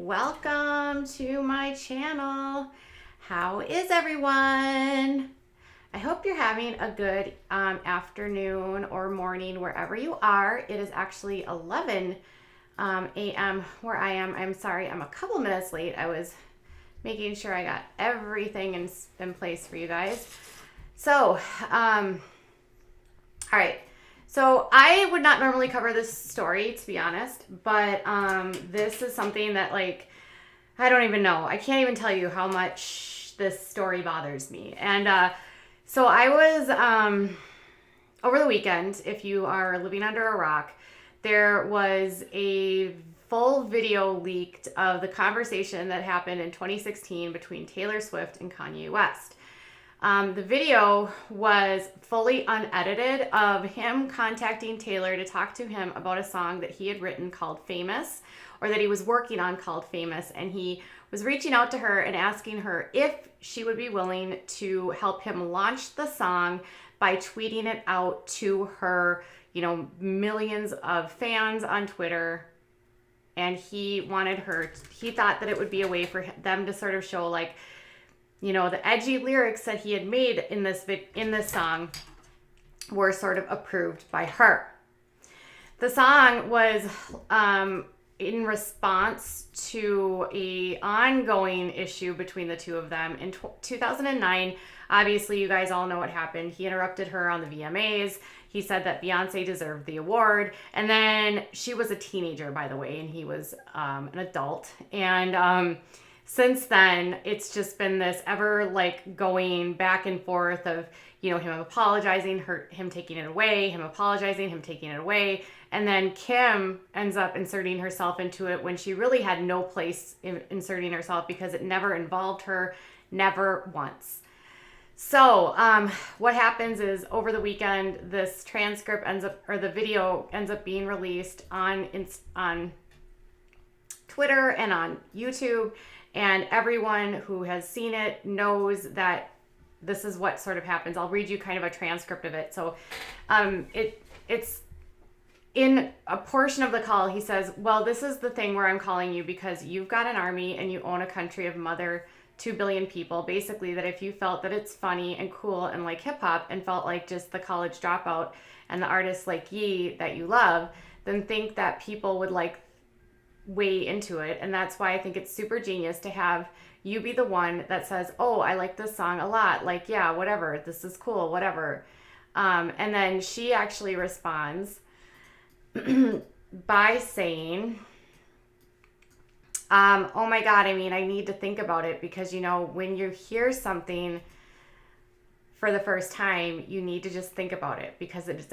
welcome to my channel. How is everyone? I hope you're having a good afternoon or morning wherever you are. It is actually 11 a.m. where I am. I'm sorry, I'm a couple minutes late. I was making sure I got everything in place for you guys. So, all right. So I would not normally cover this story, to be honest, but this is something that, like, I don't even know. I can't even tell you how much this story bothers me. And so I was, over the weekend, if you are living under a rock, there was a full video leaked of the conversation that happened in 2016 between Taylor Swift and Kanye West. The video was fully unedited of him contacting Taylor to talk to him about a song that he had written called Famous, or that he was working on called Famous, and he was reaching out to her and asking her if she would be willing to help him launch the song by tweeting it out to her, millions of fans on Twitter. And he thought that it would be a way for them to sort of show, like, the edgy lyrics that he had made in this song were sort of approved by her. The song was in response to a ongoing issue between the two of them. In 2009, obviously, you guys all know what happened. He interrupted her on the VMAs. He said that Beyonce deserved the award. And then she was a teenager, by the way, and he was an adult. And since then, it's just been this ever going back and forth of, him apologizing, him taking it away, him apologizing, him taking it away. And then Kim ends up inserting herself into it when she really had no place in inserting herself, because it never involved her, never once. So what happens is, over the weekend, this the video ends up being released on Twitter and on YouTube. And everyone who has seen it knows that this is what sort of happens. I'll read you kind of a transcript of it. So it's in a portion of the call, he says, well, this is the thing where I'm calling you because you've got an army and you own a country of 2 billion people. Basically, that if you felt that it's funny and cool and like hip hop and felt like just the college dropout and the artists like Ye that you love, then think that people would way into it. And that's why I think it's super genius to have you be the one that says, oh, I like this song a lot, yeah, whatever, this is cool, whatever. And then she actually responds by saying, oh my God, I need to think about it, because when you hear something for the first time, you need to just think about it, because it is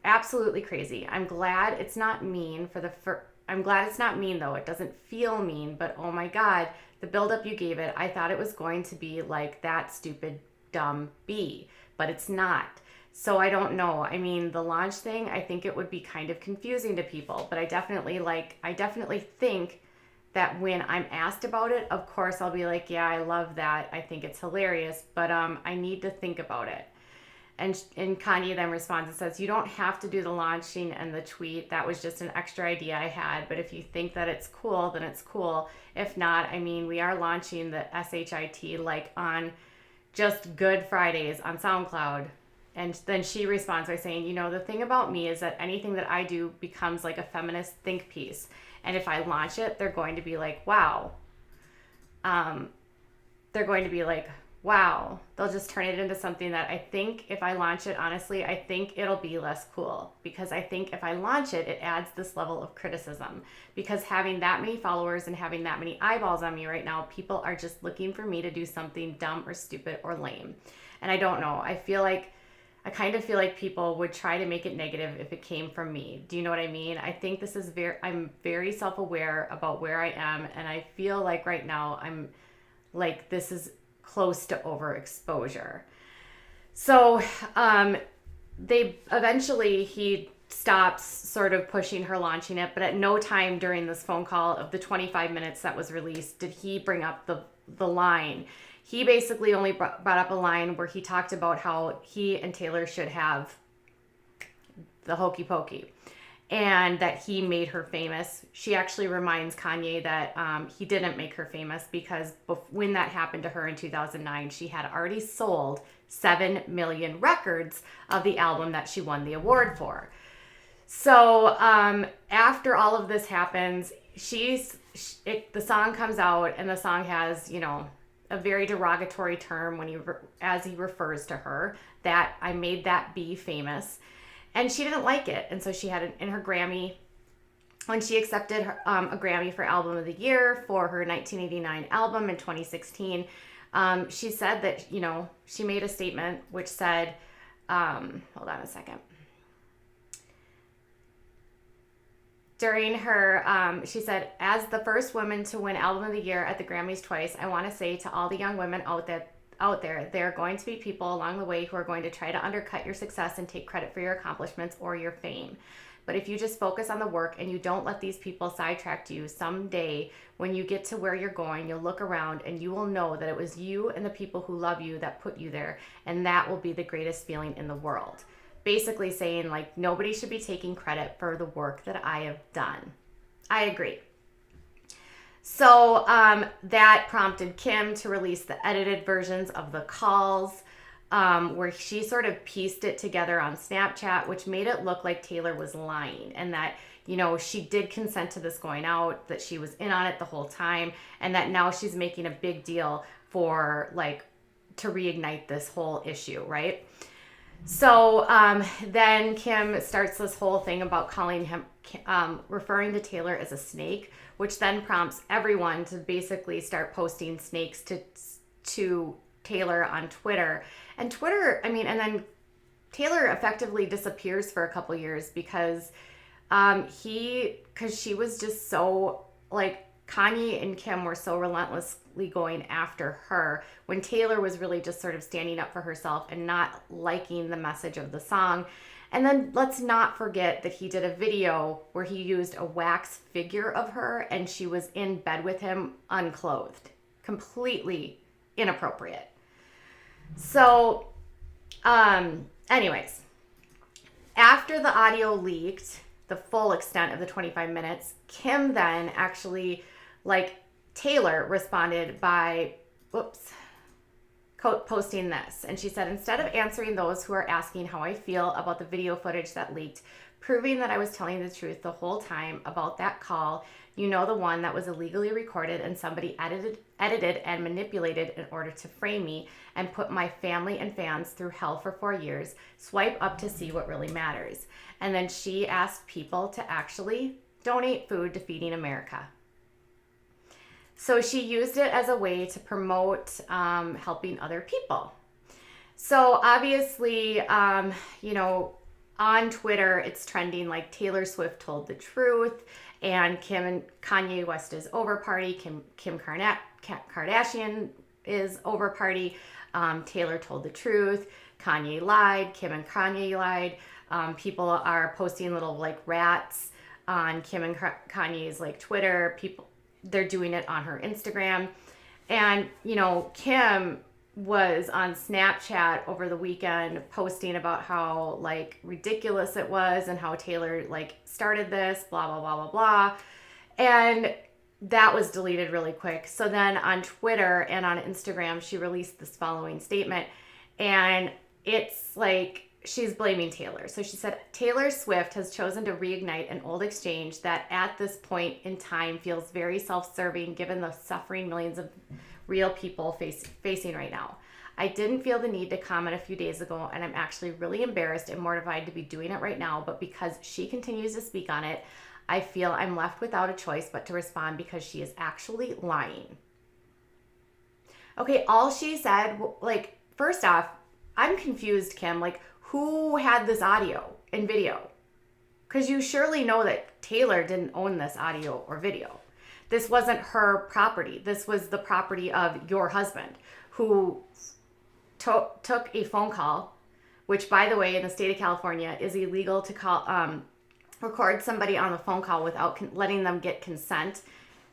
absolutely crazy. I'm glad it's not mean I'm glad it's not mean, though. It doesn't feel mean, but oh my God, the buildup you gave it, I thought it was going to be like that stupid, dumb B, but it's not. So I don't know. The launch thing, I think it would be kind of confusing to people, but I definitely think that when I'm asked about it, of course, I'll be like, yeah, I love that. I think it's hilarious, but I need to think about it. And Kanye then responds and says, you don't have to do the launching and the tweet. That was just an extra idea I had. But if you think that it's cool, then it's cool. If not, we are launching the SHIT on just Good Fridays on SoundCloud. And then she responds by saying, the thing about me is that anything that I do becomes like a feminist think piece. And if I launch it, they're going to be like, wow. They're going to be like, wow. They'll just turn it into something that I think if I launch it, honestly, I think it'll be less cool. Because I think if I launch it, it adds this level of criticism. Because having that many followers and having that many eyeballs on me right now, people are just looking for me to do something dumb or stupid or lame. And I don't know. I kind of feel like people would try to make it negative if it came from me. Do you know what I mean? I think this is I'm very self-aware about where I am. And I feel like right now I'm like, this is close to overexposure. So he stops sort of pushing her launching it, but at no time during this phone call of the 25 minutes that was released did he bring up the line. He basically only brought up a line where he talked about how he and Taylor should have the hokey pokey. and that he made her famous. She actually reminds Kanye that he didn't make her famous because when that happened to her in 2009, she had already sold 7 million records of the album that she won the award for. So after all of this happens, the song comes out, and the song has, you know, a very derogatory term as he refers to her, that I made that be famous. And she didn't like it. And so she had it in her Grammy, when she accepted a Grammy for Album of the Year for her 1989 album in 2016. She said that, you know, she made a statement which said, hold on a second. During her, she said, as the first woman to win Album of the Year at the Grammys twice, I want to say to all the young women out there, there are going to be people along the way who are going to try to undercut your success and take credit for your accomplishments or your fame. But if you just focus on the work and you don't let these people sidetrack you, someday when you get to where you're going, you'll look around and you will know that it was you and the people who love you that put you there. And that will be the greatest feeling in the world. Basically saying, like, nobody should be taking credit for the work that I have done. I agree. So that prompted Kim to release the edited versions of the calls, where she sort of pieced it together on Snapchat, which made it look like Taylor was lying, and that, you know, she did consent to this going out, that she was in on it the whole time, and that now she's making a big deal for, like, to reignite this whole issue, right? So then Kim starts this whole thing about calling him, referring to Taylor as a snake, which then prompts everyone to basically start posting snakes to Taylor on Twitter. And then Taylor effectively disappears for a couple years because she was just so, like, Kanye and Kim were so relentlessly going after her when Taylor was really just sort of standing up for herself and not liking the message of the song. And then let's not forget that he did a video where he used a wax figure of her and she was in bed with him unclothed. Completely inappropriate. So, anyways, after the audio leaked, the full extent of the 25 minutes, Kim then actually, like, Taylor responded by, posting this. And she said, instead of answering those who are asking how I feel about the video footage that leaked, proving that I was telling the truth the whole time about that call, you know, the one that was illegally recorded and somebody edited and manipulated in order to frame me and put my family and fans through hell for 4 years, swipe up to see what really matters. And then she asked people to actually donate food to Feeding America. So she used it as a way to promote helping other people. So obviously, you know, on Twitter, it's trending like Taylor Swift told the truth, and Kim and Kanye West is over party. Kim Kardashian is over party. Taylor told the truth. Kanye lied. Kim and Kanye lied. People are posting little, like, rats on Kim and Kanye's, like, Twitter. They're doing it on her Instagram. And, you know, Kim was on Snapchat over the weekend posting about how, like, ridiculous it was and how Taylor, like, started this, blah, blah, blah, blah, blah. And that was deleted really quick. So then on Twitter and on Instagram, she released this following statement. And it's like, she's blaming Taylor. So she said, Taylor Swift has chosen to reignite an old exchange that at this point in time feels very self-serving given the suffering millions of real people facing right now. I didn't feel the need to comment a few days ago, and I'm actually really embarrassed and mortified to be doing it right now, but because she continues to speak on it, I feel I'm left without a choice but to respond because she is actually lying. Okay, all she said, like, first off, I'm confused, Kim. Like, who had this audio and video? Because you surely know that Taylor didn't own this audio or video. This wasn't her property. This was the property of your husband, who took a phone call, which, by the way, in the state of California is illegal to call, record somebody on the phone call without letting them get consent.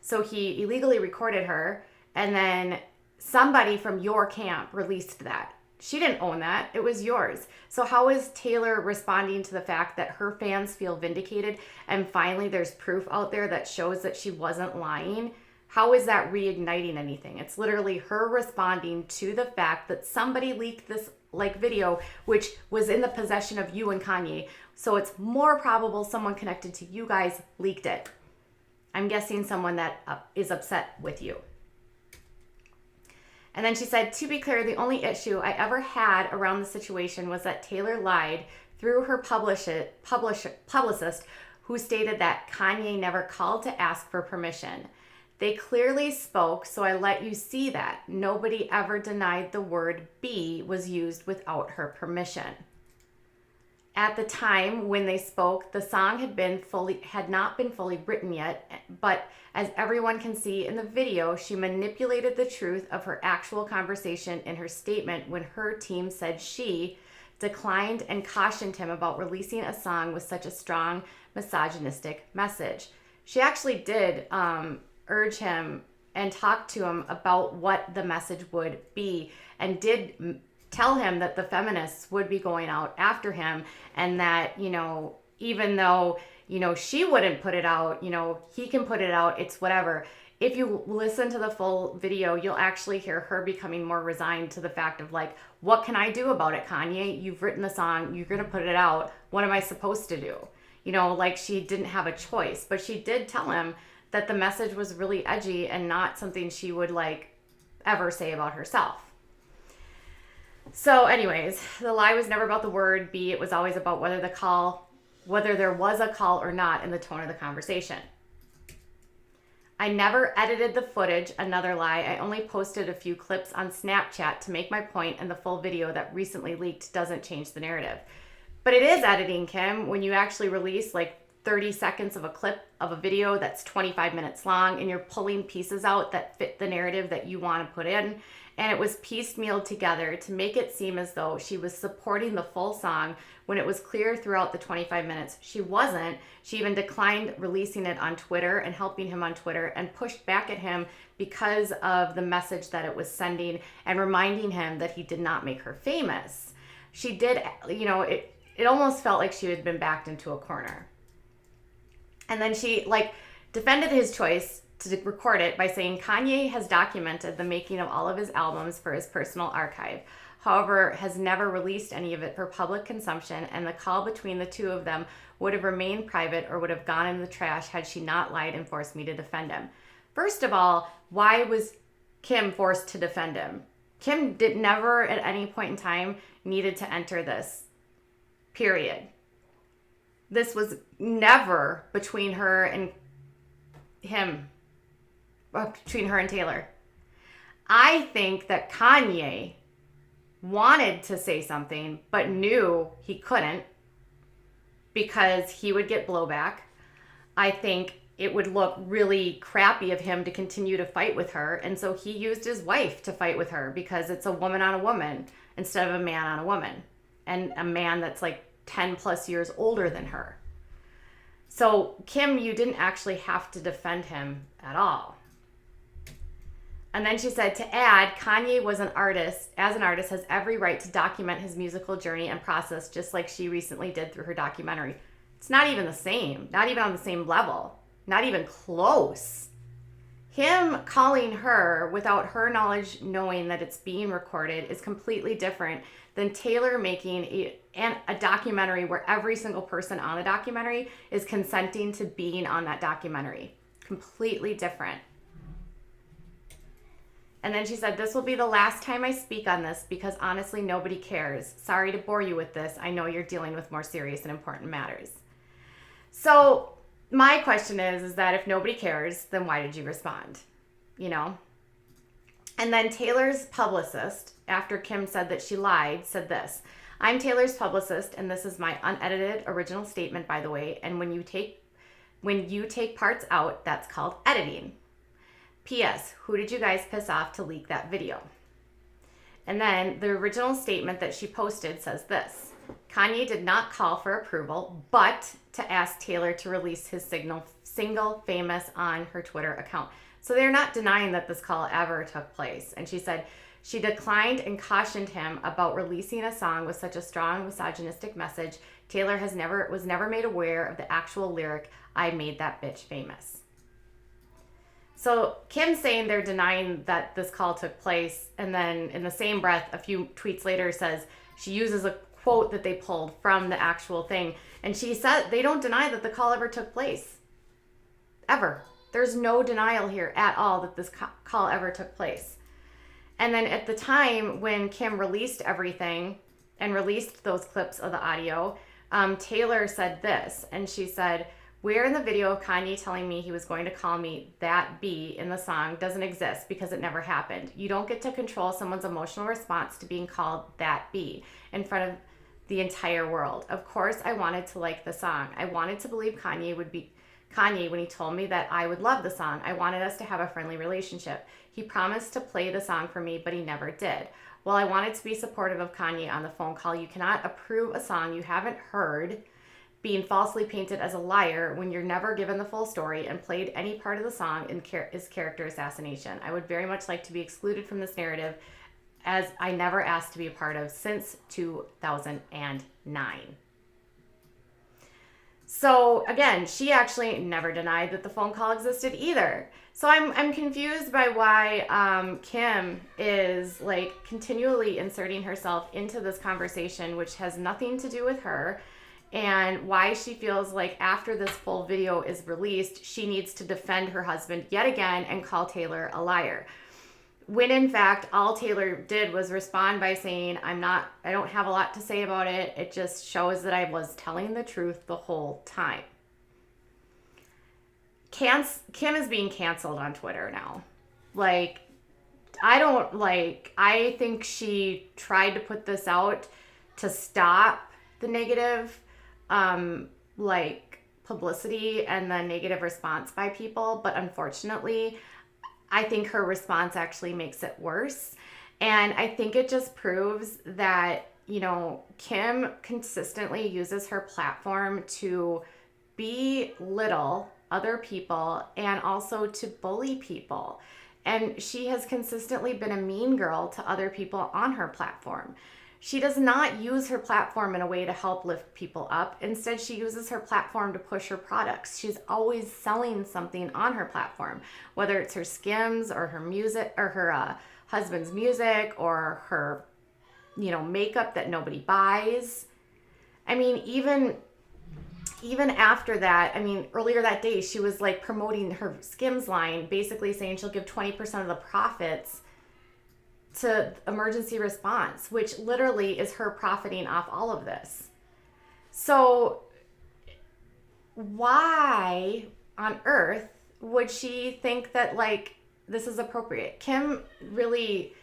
So he illegally recorded her, and then somebody from your camp released that. She didn't own that. It was yours. So how is Taylor responding to the fact that her fans feel vindicated and finally there's proof out there that shows that she wasn't lying? How is that reigniting anything? It's literally her responding to the fact that somebody leaked this video, which was in the possession of you and Kanye. So it's more probable someone connected to you guys leaked it. I'm guessing someone that is upset with you. And then she said, to be clear, the only issue I ever had around the situation was that Taylor lied through her publicist, who stated that Kanye never called to ask for permission. They clearly spoke, so I let you see that. Nobody ever denied the word B was used without her permission. At the time when they spoke, the song had not been fully written yet, but as everyone can see in the video, she manipulated the truth of her actual conversation in her statement when her team said she declined and cautioned him about releasing a song with such a strong misogynistic message. She actually did urge him and talk to him about what the message would be, and did tell him that the feminists would be going out after him, and that, even though, she wouldn't put it out, he can put it out, it's whatever. If you listen to the full video, you'll actually hear her becoming more resigned to the fact of what can I do about it, Kanye? You've written the song, you're going to put it out. What am I supposed to do? She didn't have a choice, but she did tell him that the message was really edgy and not something she would ever say about herself. So anyways, the lie was never about the word B. It was always about whether there was a call or not, in the tone of the conversation. I never edited the footage, another lie. I only posted a few clips on Snapchat to make my point, and the full video that recently leaked doesn't change the narrative. But it is editing, Kim, when you actually release 30 seconds of a clip of a video that's 25 minutes long, and you're pulling pieces out that fit the narrative that you want to put in. And it was piecemealed together to make it seem as though she was supporting the full song when it was clear throughout the 25 minutes she wasn't. She even declined releasing it on Twitter and helping him on Twitter, and pushed back at him because of the message that it was sending and reminding him that he did not make her famous. She did, it almost felt like she had been backed into a corner. And then she defended his choice to record it by saying Kanye has documented the making of all of his albums for his personal archive, however, has never released any of it for public consumption, and the call between the two of them would have remained private or would have gone in the trash had she not lied and forced me to defend him. First of all, why was Kim forced to defend him? Kim never at any point in time needed to enter this, period. This was never between her and him. Between her and Taylor. I think that Kanye wanted to say something but knew he couldn't because he would get blowback. I think it would look really crappy of him to continue to fight with her, and so he used his wife to fight with her because it's a woman on a woman instead of a man on a woman, and a man that's 10 plus years older than her. So Kim, you didn't actually have to defend him at all. And then she said, to add, Kanye was an artist, has every right to document his musical journey and process, just like she recently did through her documentary. It's not even the same, not even on the same level, not even close. Him calling her without her knowledge, knowing that it's being recorded, is completely different than Taylor making a documentary where every single person on the documentary is consenting to being on that documentary. Completely different. And then she said, this will be the last time I speak on this because honestly, nobody cares. Sorry to bore you with this. I know you're dealing with more serious and important matters. So my question is that if nobody cares, then why did you respond? And then Taylor's publicist, after Kim said that she lied, said this: I'm Taylor's publicist, and this is my unedited original statement, by the way. And when you take parts out, that's called editing. P.S. Who did you guys piss off to leak that video? And then the original statement that she posted says this: Kanye did not call for approval, but to ask Taylor to release his single famous on her Twitter account. So they're not denying that this call ever took place. And she said She declined and cautioned him about releasing a song with such a strong misogynistic message. Taylor was never made aware of the actual lyric, "I made that bitch famous." So Kim's saying they're denying that this call took place, and then in the same breath, a few tweets later says she uses a quote that they pulled from the actual thing, and she said they don't deny that the call ever took place. Ever. There's no denial here at all that this call ever took place. And then at the time when Kim released everything and released those clips of the audio, Taylor said this, and she said, "Where in the video of Kanye telling me he was going to call me that B in the song doesn't exist because it never happened. You don't get to control someone's emotional response to being called that B in front of the entire world. Of course, I wanted to like the song. I wanted to believe Kanye would be Kanye when he told me that I would love the song. I wanted us to have a friendly relationship. He promised to play the song for me, but he never did. While I wanted to be supportive of Kanye on the phone call, you cannot approve a song you haven't heard being falsely painted as a liar when you're never given the full story and played any part of the song is character assassination. I would very much like to be excluded from this narrative, as I never asked to be a part of since 2009. So again, she actually never denied that the phone call existed either. So I'm confused by why Kim is like continually inserting herself into this conversation, which has nothing to do with her, and why she feels like after this full video is released, she needs to defend her husband yet again and call Taylor a liar. When in fact, all Taylor did was respond by saying, I don't have a lot to say about it. It just shows that I was telling the truth the whole time. Kim is being canceled on Twitter now. I think she tried to put this out to stop the negative, publicity and the negative response by people. But unfortunately, I think her response actually makes it worse. And I think it just proves that, Kim consistently uses her platform to belittle other people and also to bully people. And she has consistently been a mean girl to other people on her platform. She does not use her platform in a way to help lift people up. Instead, she uses her platform to push her products. She's always selling something on her platform, whether it's her Skims or her music or her husband's music or her, makeup that nobody buys. I mean, even after that, earlier that day, she was promoting her Skims line, basically saying she'll give 20% of the profits to emergency response, which literally is her profiting off all of this. So why on earth would she think that this is appropriate? Kim really,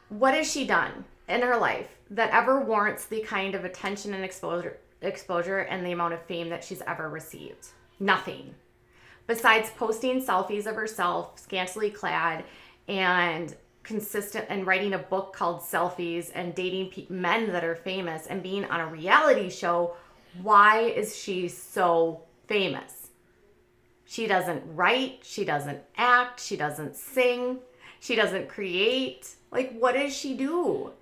what has she done in her life that ever warrants the kind of attention and exposure and the amount of fame that she's ever received? Nothing. Besides posting selfies of herself scantily clad and consistent and writing a book called Selfies and dating men that are famous and being on a reality show. Why is she so famous? She doesn't write, she doesn't act, she doesn't sing, she doesn't create. What does she do?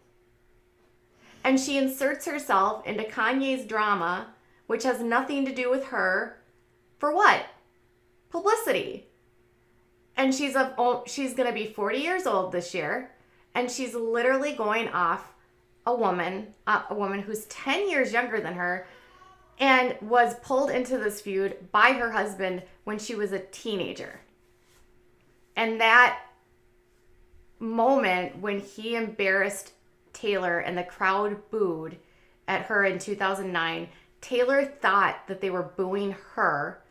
And she inserts herself into Kanye's drama, which has nothing to do with her. For what? Publicity. And she's going to be 40 years old this year, and she's literally going off a woman who's 10 years younger than her and was pulled into this feud by her husband when she was a teenager. And that moment when he embarrassed Taylor and the crowd booed at her in 2009, Taylor thought that they were booing her,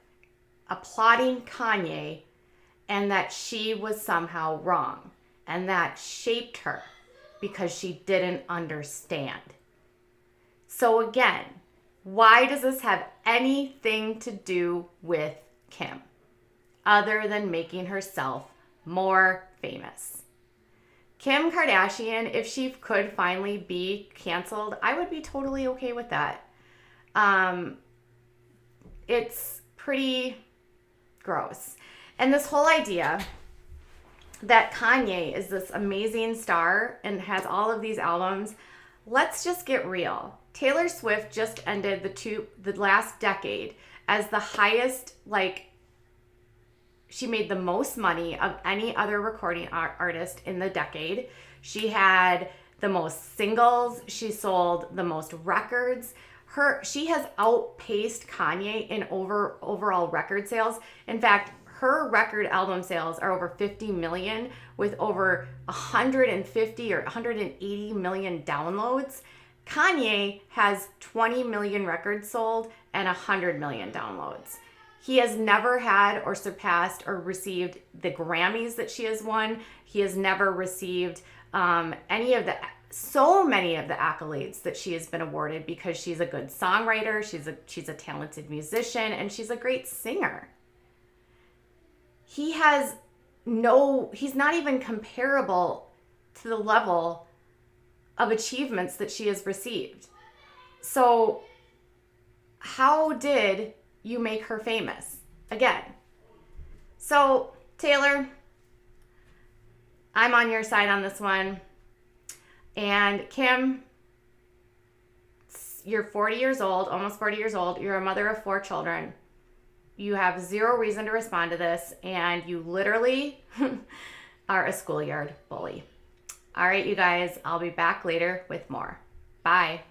applauding Kanye, and that she was somehow wrong. And that shaped her because she didn't understand. So again, why does this have anything to do with Kim other than making herself more famous? Kim Kardashian, if she could finally be canceled, I would be totally okay with that. It's pretty gross. And this whole idea that Kanye is this amazing star and has all of these albums. Let's just get real. Taylor Swift just ended the last decade as the highest, like, she made the most money of any other recording artist in the decade. She had the most singles. She sold the most records. She has outpaced Kanye in overall record sales. In fact, her record album sales are over 50 million with over 150 or 180 million downloads. Kanye has 20 million records sold and 100 million downloads. He has never had or surpassed or received the Grammys that she has won. He has never received so many of the accolades that she has been awarded because she's a good songwriter, she's a talented musician, and she's a great singer. He's not even comparable to the level of achievements that she has received. So how did you make her famous? Again. So Taylor, I'm on your side on this one. And Kim, you're 40 years old, almost 40 years old. You're a mother of 4 children. You have zero reason to respond to this, and you literally are a schoolyard bully. All right, you guys, I'll be back later with more. Bye.